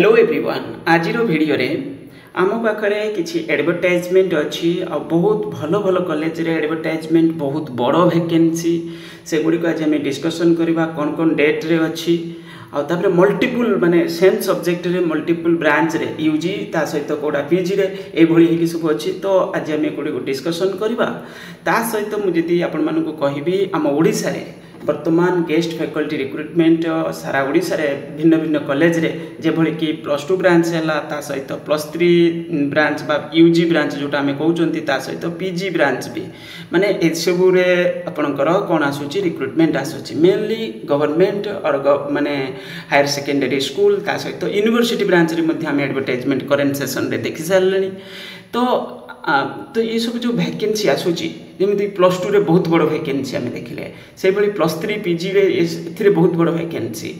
Hello everyone आज video रे आम पाखे किसी एडवर्टाइजमेंट अच्छी आ बहुत भल भल कॉलेज रे एडवर्टाइजमेंट बहुत बड़ वैकेंसी से गुड़िक आज आम डिस्कसन करवा कौन कौन डेट रे अच्छी आउे मल्टीपुल माने सेम सब्जेक्ट रे मल्टीपुल ब्रांच रे यूजी ता सहित कोड़ा पीजी रे एभली सब अच्छी तो आज आम गुड़ी डिस्कसन करवा ता सहित मुझे आपण मानक कहबी आम ओडिशा रे वर्तमान गेस्ट फैकल्टी रिक्रुटमेंट सारा ओडिशा रे भिन्न भिन्न कॉलेज रे जेभली कि +2 ब्रांच है ता सहित +3 ब्रांच बा यूजी ब्रांच जोटा आम कहते ता सहित पीजी ब्रांच भी माने एसबू रे आपणकर कौन आसूची रिक्रुटमेंट आसूची मेनली गवर्नमेंट और माने हायर सेकेंडरी स्कूल ता सहित यूनिवर्सिटी ब्रांच रे मध्य आम एडवर्टाइजमेंट करेंट सेशन रे देखि सारे तो ये सब जो वैकेंसी आसूची जमी +2 रे बहुत बड़ वैकेंसी आम देखिले से भली +3 पीजी रे एथिरे बहुत बड़ वैकेंसी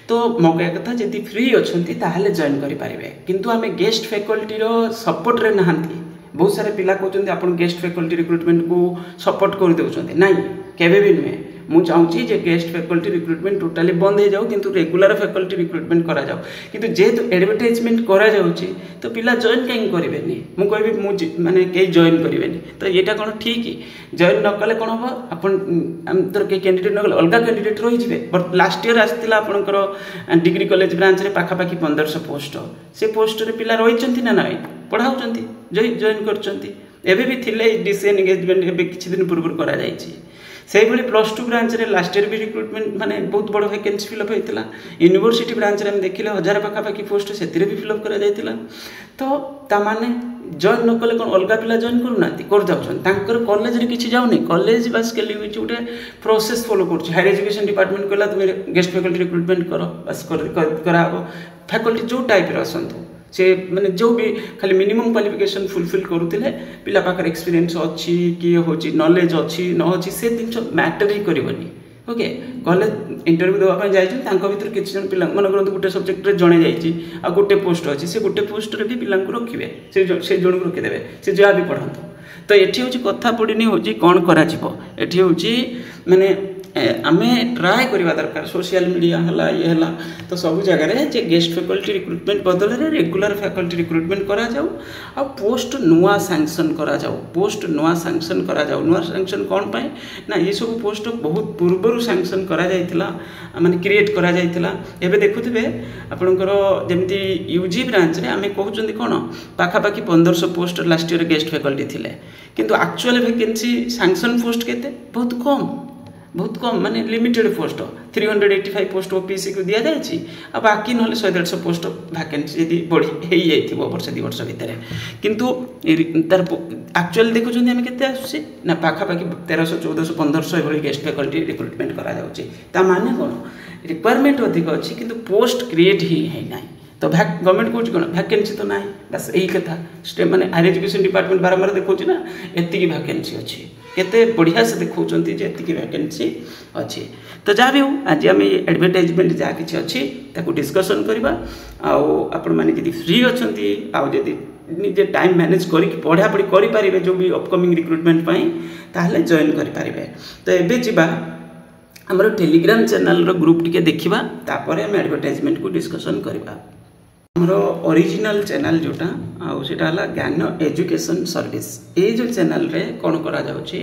तो मौका कथा जदि फ्री अच्छी ताहले जॉइन करि पारिबे किंतु आम गेस्ट फैकल्टी रो सपोर्ट रे नहांती बहुत सारे पिला कहते आपण गेस्ट फैकल्टी रिक्रुटमेंट को सपोर्ट कर देउछन्ते नाही केबे भी नुहे मु चाहूँगी जे गेस्ट फैकल्टी रिक्रुटमेंट टोटाली बंद हो जाऊ किंतु रेगुलर फैकल्टी रिक्रुटमेंट करा जाऊ किंतु जेहेतु एडवर्टाइजमेंट करा जाउची तो पिला जॉइन कहीं करेंगे मु कहबी मु माने कई जॉइन करेंगे तो यहाँ कौन ठीक जॉइन न कले कौन हम आपन तर कई कैंडिडेट न कले अलग कैंडिडेट रही जाए बट लास्ट ईयर आसला आपनकर डिग्री कॉलेज ब्रांच रे पाखापाखि 1500 पोस्ट से पोस्ट रे पिला रही ना ना पढ़ाऊँ जॉइन करछंती एबे भी थिले डिसीजन एंगेजमेंट एबे किछि दिन पूर्व करा जायछि से +2 ब्रांच रे लास्ट ईयर भी रिक्रुटमेंट माने बहुत बड़ वैकेंसी फिलअप होता यूनिवर्सिटी ब्रांच रे हम देखिले 1000 पाखापाखि पोस्ट से भी फिलअप करा जायतिला तो ता माने जॉइन न कले कौन अलग पिला जॉइन कर कॉलेज रे किछि जाउनी कॉलेज बास के लिए गोटे प्रोसेस फॉलो कर हायर एजुकेशन डिपार्टमेंट कहला तुम गेस्ट फैकल्टी रिक्रुटमेंट करो बस करा फैकल्टी जो टाइप रे आसंतु से माने जो भी खाली मिनिमम क्वालिफिकेशन फुलफिल करूले पिला पाकर एक्सपीरियंस अच्छी कि होची नॉलेज अच्छी न अच्छी से दिन मैटर ही करनी ओके कॉलेज इंटरव्यू देवाई जाइए भर किसी जन पिला मन कर गोटे सब्जेक्ट जड़े जा गोटे पोस्ट अच्छी से गोटे पोस्ट रे भी पिला रखिए से जन को रखिदेवे से जहाँ भी पढ़ातु तो ये हूँ कथा पड़नी हूँ कौन करा हूँ माने आमे ट्राए करवा दरकार सोशल मीडिया हला ये हला तो सब जगह जे गेस्ट फैकल्टी रिक्रुटमेंट बदल रे रेगुलर फैकल्टी रिक्रुटमेंट करा जाऊ आ पोस्ट नुआ सैंक्शन करा जाऊ पोस्ट नुआ सैंक्शन करा जाऊ नुआ सैंक्शन कौन पाए ना ये सब पोस्ट बहुत पूर्व सैंक्शन करा जाइतिला माने क्रिएट करा जाइतिला एबे देखुथिबे आपनकर जेमती यूजी ब्रांच रे आमे कहउचंदी कोन पाखापाखि 1500 post last year guest faculty थिले किंतु एक्चुअल वैकेंसी सैंक्शन पोस्ट केते बहुत कम माने लिमिटेड पोस्ट 385 पोस्ट ओपीसी को दिया जाए आ बाकी ना 100-150 पोस्ट वैकेंसी यदि बढ़ी हो वर्ष 2 वर्ष भितर किंतु तार एक्चुअल देखुं आम के आसूसी ना पाखापाखि 1300-1400-1500 एभली गेस्ट फैकल्टी रिक्रुटमेंट करा माने कौन रिक्वायरमेंट अधिक अच्छी किंतु पोस्ट क्रिएट ही है ना तो गवर्नमेंट कौन कौन वैकेंसी तो ना बस यही कथा माने हायर एजुकेशन डिपार्टमेंट बारंबार देखा ना एति वैकेंसी अच्छी केते बढ़िया से देखते एति वैकेंसी अच्छी तो जहाँ भी हो आज आम एडवर्टाइजमेंट जहाँ किसी अच्छी ताकू डिस्कसन करवा आपण मैंने जब फ्री अच्छा आदि निजे टाइम मैनेज करके पढ़ापढ़ी करें जो भी अपकमिंग रिक्रुटमेंट ताहले जॉइन करें तो एबे जीवा आमर टेलीग्राम चैनल ग्रुप टिके देखा तापर आम एडवर्टाइजमेंट को डिस्कसन करवा आमर ओरिजिनल चैनल जोटा आटा ज्ञान एजुकेशन सर्विस ये जो चैनल रे कौन करा जाउची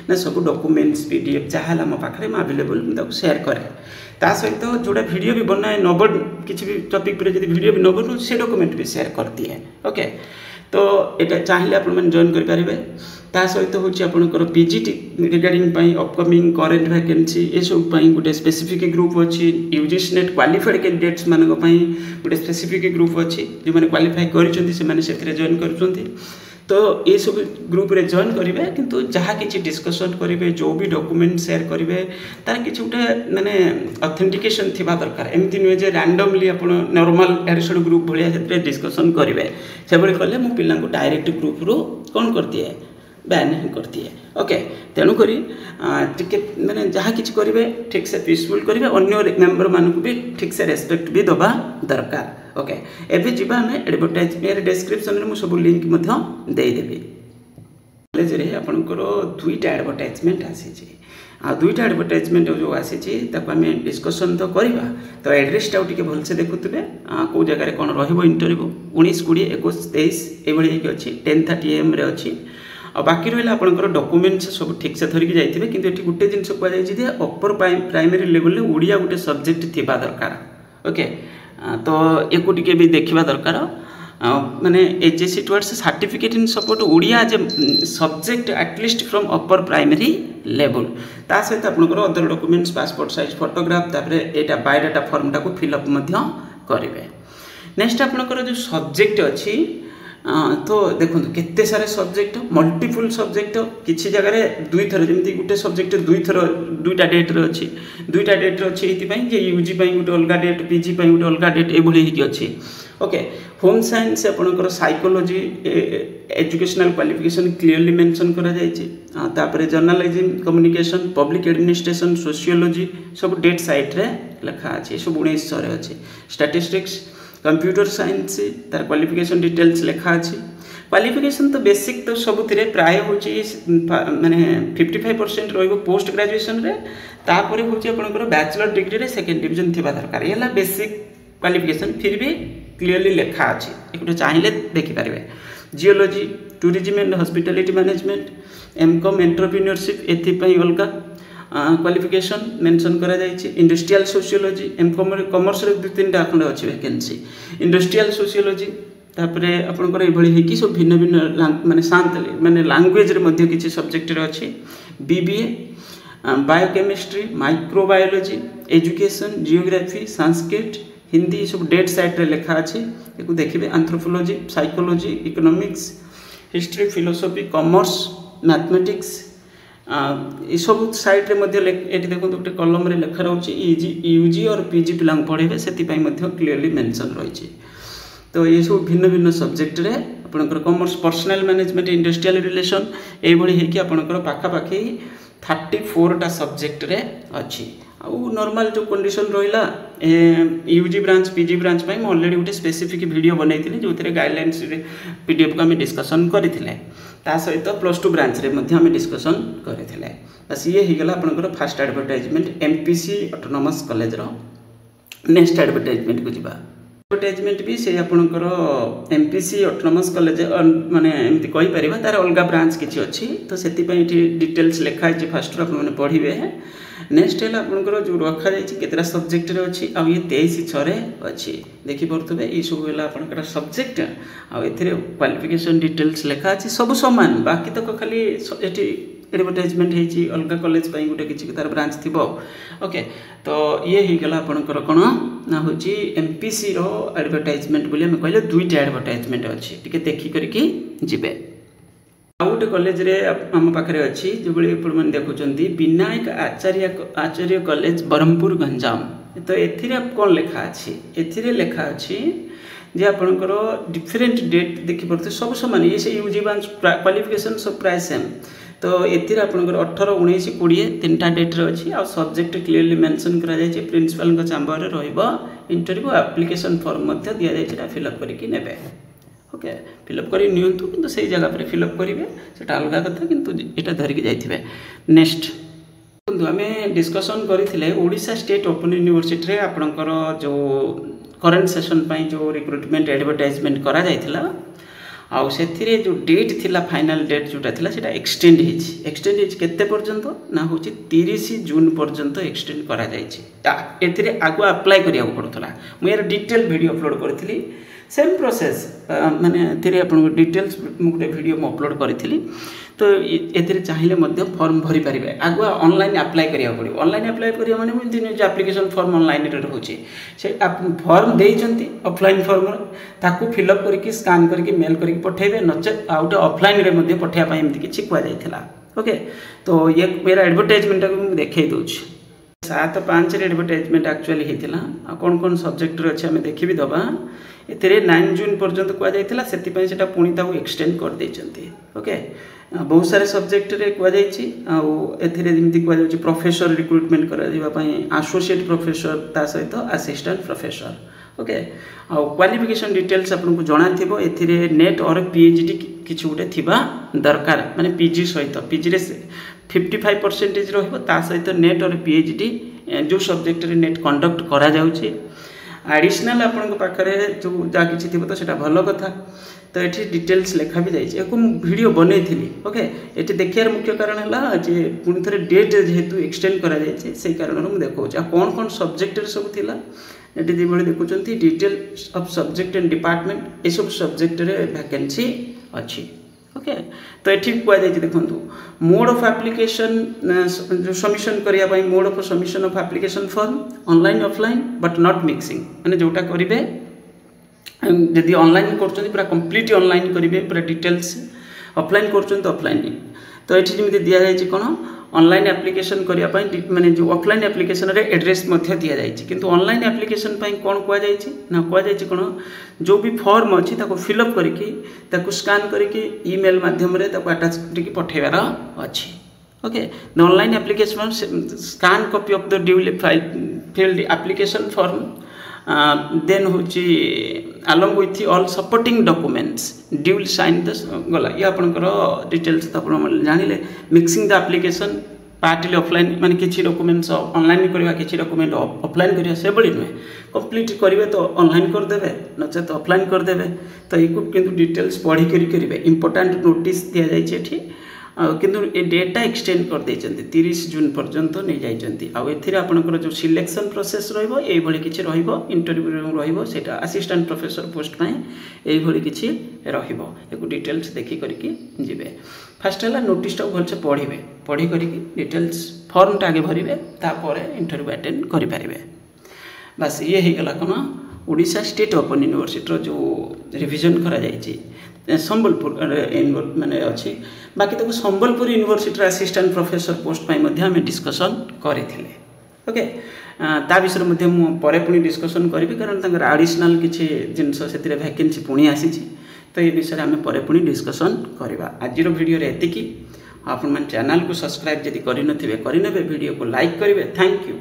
ना सब डॉक्यूमेंट्स पीडीएफ जहाँ मो पाखे अवेलेबल मुझे शेयर करे ता सहित जोड़ा वीडियो भी बनाए नब किसी भी टॉपिक पर जब वीडियो भी न बनू से डॉक्यूमेंट भी शेयर कर दिए ओके तो यहाँ चाहिए आप जॉइन करेंगे ता सहित हूँ आपंकर PGT regarding upcoming current vacancy ये सब गोटे स्पेसिफिक ग्रुप अच्छी यूजीसी नेट क्वालिफाइड कैंडिडेट्स मानक गोटे स्पेसिफिक ग्रुप अच्छी जो मैंने क्वालिफाई कर जॉइन कर तो ये सब ग्रुप रे जॉइन करेंगे किंतु जहाँ किसी डिस्कसन करेंगे जो भी डॉक्यूमेंट शेयर करेंगे तार किसी गोटे माने ऑथेंटिकेशन थिबा दरकार एमती नुहे जे रैंडमली आप नॉर्मल एडसड ग्रुप भाया डिस्कसन करेंगे से भाई कले मो पिला डायरेक्ट ग्रुप रू कौन कर दिए बैन ही कर दिए ओके तेणुक मैंने जहाँ किसी करेंगे ठीक से पीसफुल करेंगे अन्य मेंबर मानक भी ठीक से रेस्पेक्ट भी दबा दरकार ओके एबे जीवा हमें एडवर्टाइज मेरे डिस्क्रिप्शन में सब लिंक देदेवी कॉलेज रे आपनकर 2टा एडवर्टाइजमेंट आसी आ दुईटा एडवर्टाइजमेंट जो आसी आम डिस्कसन तो करवा तो एड्रेसटा टे भलसे देखुए कौ जगह कौन इंटरव्यू 19 20 21 23 ये अच्छी 10:30 AM अच्छी आ बाकी रहा आपंकर डॉक्यूमेंट्स सब ठीक से धरिकी जाइए कि गोटे जिन कहुई अपर प्राइमरी लेवल में ओडिया गोटे सब्जेक्ट थी दरकार ओके तो एक भी देखा दरकार माने HSC towards certificate in support Odia as a subject at least from upper primary level ता सहित आपंकर other documents passport size photograph तापर एटा बायोडाटा फॉर्म टाको फिलअप करेंगे। नेक्स्ट आपंकर जो सब्जेक्ट अच्छी तो देखो केते सारे सब्जेक्ट मल्टीपल सब्जेक्ट किसी जगह दुई थर जमी गोटे सब्जेक्ट दुईटा डेट रे अच्छी दुईटा डेट रे अच्छी ये यूजी गोटे अलग डेट पीजी गोटे अलग डेट ये अच्छी ओके। होम साइंस आपंकर psychology educational qualification clearly mention करा जाइए journalism communication public administration sociology सब डेट साइट रे लिखा अच्छे सब 1900 अच्छी स्टैटिस्टिक्स कंप्यूटर साइंस तार क्वालिफिकेशन डिटेल्स लिखा अच्छी क्वालिफिकेशन तो बेसिक तो सब प्राय हूँ माने 55% रही पोस्ट ग्रेजुएशन रे तापर हूँ आपंकर बैचलर डिग्री रे सेकेंड डिविजन थी दरकार ये बेसिक क्वालिफिकेशन फिर भी क्लीयरली लिखा अच्छी एक चाहिए देखिपारे। Geology tourism and hospitality management MCom entrepreneurship एथपाई अलग क्वालिफिकेशन मेंशन करा जाइए। इंडस्ट्रियल सोशियोलॉजी एमकॉम कॉमर्स रे 2-3टा खंड अच्छी वैकेंसी इंडस्ट्रियल सोशियोलॉजी तापर आपंकर ये सब भिन्न भिन्न माने सांतली माने लैंग्वेज रे किसी सब्जेक्ट रे अच्छी BBA biochemistry microbiology education geography Sanskrit Hindi सब डेट साइट रे लिखा अच्छी देखिए anthropology psychology economics history philosophy commerce mathematics ये सब साइट रे देखो गोटे कलम रे लिखा रही यूजी और पीजी पिला पढ़ेबे से क्लीयरली मेंशन रही। तो ये सब भिन्न भिन्न सब्जेक्ट रे आपनकर commerce personal management industrial relation ये आपनकर पाखापाखि 34टा सब्जेक्ट रे अच्छी आउ नॉर्मल जो कंडीशन रहा यूजी ब्रांच पीजी ब्रांच मैं ऑलरेडी गोटे स्पेसिफिक वीडियो बनई जो गाइडलाइंस पीडीएफ को आम डिस्कसन करते सहित +2 ब्रांच रे आम डिस्कसन करते बस ये होगा आपंकर first advertisement MPC autonomous college रो। नेक्स्ट एडवर्टाइजमेंट को जीवा एडवर्टाइजमेंट भी से आपंकर एमपीसी ऑटोनोमस कॉलेज माने एमती कहि परिबा तार अलग ब्रांच किछि अछि तो सेति पई डिटेल्स लिखा है फास्ट आप पढ़े। नेक्स्ट है आपंकर जो रखा जाइए केतरा सब्जेक्ट रे अच्छी आ ये 23/6 रे अच्छी देखी पड़े ये सब है आपंकर सब्जेक्ट आउ क्वालिफिकेशन डिटेल्स लिखा अच्छी सब सामान बाकी तक खाली ये एडवर्टाइजमेंट होती अलग कॉलेज गोटे किसी तार ब्रांच थी ओके। तो ये होगा आपंकर कौन ना हूँ एमपीसी रो एडवर्टाइजमेंट बोली आम कहले 2टा एडवर्टाइजमेंट अच्छी टे देखी करके जीवे। गोटे कॉलेज रे आम पाखे अच्छी जो मैंने देखुं विनायक आचार्य कॉलेज ब्रह्मपुर गंजाम तो ये कौन लिखा अच्छी ए लिखा अच्छी जे आपंकर डिफरेंट डेट देखी पड़ते सब सामान ये से यूजी ब्रांच क्वालिफिकेशन सब प्राय सेम तो ये आपंकर 18 19 20 3टा डेट रे अच्छी आ सब्जेक्ट क्लीयरली मेंशन करा जाय प्रिंसिपल चैम्बर रे रहइबो इंटरव्यू एप्लिकेशन फॉर्म दि जाए फिलअप करके नेबे ओके फिलअप कर नियंतु किंतु सही जगह पर फिलअप करेंगे सेटा अलग कथा किंतु एटा धरिकी जाइथिबे। नेक्स्ट आम डिस्कसन करथिले ओडिशा स्टेट ओपन यूनिवर्सिटी रे आपनकर जो करंट सेशन पई जो रिक्रुटमेंट एडवर्टाइजमेंट करा जाइथिला आउ सेथिरे जो डेट थिला फाइनल डेट जोटा थिला सेटा एक्सटेंड हेछि केते पर्यंत ना होछि 30 जून पर्यंत एक्सटेंड करा जाइछि एथिरे आगु अप्लाई करिया पड़थला मु यार डिटेल वीडियो अपलोड करथिली सेम प्रोसेस माने एथिरे आपन डिटेल्स मु गोटे वीडियो मु अपलोड करथिली तो एथिरे चाहिए मध्य फॉर्म भरी पारिबे आगु ऑनलाइन अप्लाई करिया पड़िबो ऑनलाइन अप्लाई करिया माने मु दिन जो एप्लिकेशन फॉर्म ऑनलाइन रे होछि से फॉर्म देइचंती ऑफलाइन फॉर्म ताकू फिलअप करके स्कैन करके मेल करके पठेबे नचे आउट ऑफलाइन रे मध्य पठिया पई एमति किछि कुआ जाइथिला ओके। तो ये मेरा एडवर्टाइजमेंट को मु देखै दोछि 7/5 रे एडवर्टाइजमेंट एक्चुअली हेतिला आ कोन कोन सब्जेक्ट रे अछि हमें देखि भी दबा एथिरे 9 जून पर्यंत कुआ जाइथिला सेति पई सेटा पुणी ताऊ एक्सटेंड कर देइचंती ओके। बहुत सारे सब्जेक्ट रे कुआ जाइछि आ एथिरे जेमति कुआ जाउछि प्रोफेसर रिक्रुटमेंट करा दिबा पई एसोसिएट प्रोफेसर ता सहित असिस्टेंट प्रोफेसर ओके। आ क्वालिफिकेशन डिटेल्स आपन को जणा थिबो एथिरे नेट और पीएचडी किछि उठे थिबा दरकार माने पीजी सहित पीजी रे 55% रा सहित नेट और पीएचडी जो सब्जेक्ट रे नेट कंडक्ट करा जाउची एडिशनल आपण पाखे जो जहाँ किसी थी तो सेटा भल कथा तो ये डिटेल्स लिखा भी जाइए वीडियो बन थी ओके ये देखार मुख्य कारण है जे पुणी थे डेट जेहेतु एक्सटेंड कराई से कारण मुझे देखा कौन कौन सब्जेक्ट सब थिला ये देखुं details of subject and department ये सब सब्जेक्ट वैकेंसी अच्छी ओके तो ये कहुई देखु मोड ऑफ एप्लिकेशन जो सबमिशन करने mode of submission of application form online offline but not mixing माने जोटा करेंगे जदि ऑनलाइन कर पूरा कंप्लीट ऑनलाइन करेंगे पूरा डिटेल्स ऑफलाइन कर ऑफलाइन तो ये जमी दि जाए कौन ऑनलाइन एप्लिकेशन करने माने जो ऑफलाइन एप्लिकेशन रे एड्रेस मध्य दि जाए किंतु ऑनलाइन एप्लिकेशन कौन कहुई कौन जो भी फॉर्म अच्छी फिलअप करके स्कान करके ईमेल माध्यम अटाच करके पठेबार अच्छी okay the online application scan copy of the duly filled application form then हूँ along with all supporting documents duly signed the गला ये आपनकर डिटेल्स आप जानिले mixing the application partly offline माने किछि डॉक्यूमेंट्स ऑनलाइन करवा किछि डॉक्यूमेंट ऑफलाइन करवा से बड़ी नुहे कंप्लीट करेंगे तो ऑनलाइन करदे नचे तो ऑफलाइन करदे तो ये किंतु डिटेल्स पढ़ी करेंगे इंपोर्टेंट नोटिस दि जाए किंतु ये डेटा एक्सटेंड कर देते 30 जून पर्यंत नहीं जाइए आपंकर जो सिलेक्शन प्रोसेस रही किसी इंटरव्यू रहा असिस्टेंट प्रोफेसर पोस्ट ये किसी रही डिटेल्स देखी करके जी फास्ट है नोटिस भलसे पढ़े पढ़ी कर डिटेल्स फॉर्मटा आगे भरवे तापर इंटरव्यू अटेंड करेंगे बास ये होगा कौन ओडिशा स्टेट ओपन यूनिवर्सिटी जो रिविजन करा संबलपुर माने अच्छी बाकी तो Sambalpur university assistant professor post आम डिस्कसन करते ओके ता विषय मुझे पुणी डिस्कसन करी कारण एडिशनल किसी जिनस से वैकेंसी पुणी आसी तो ये विषय आम पुणी डिस्कसन करवा आज वीडियो एतिकी आपण चैनल को सब्सक्राइब जदि करें वीडियो को लाइक करेंगे थैंक यू।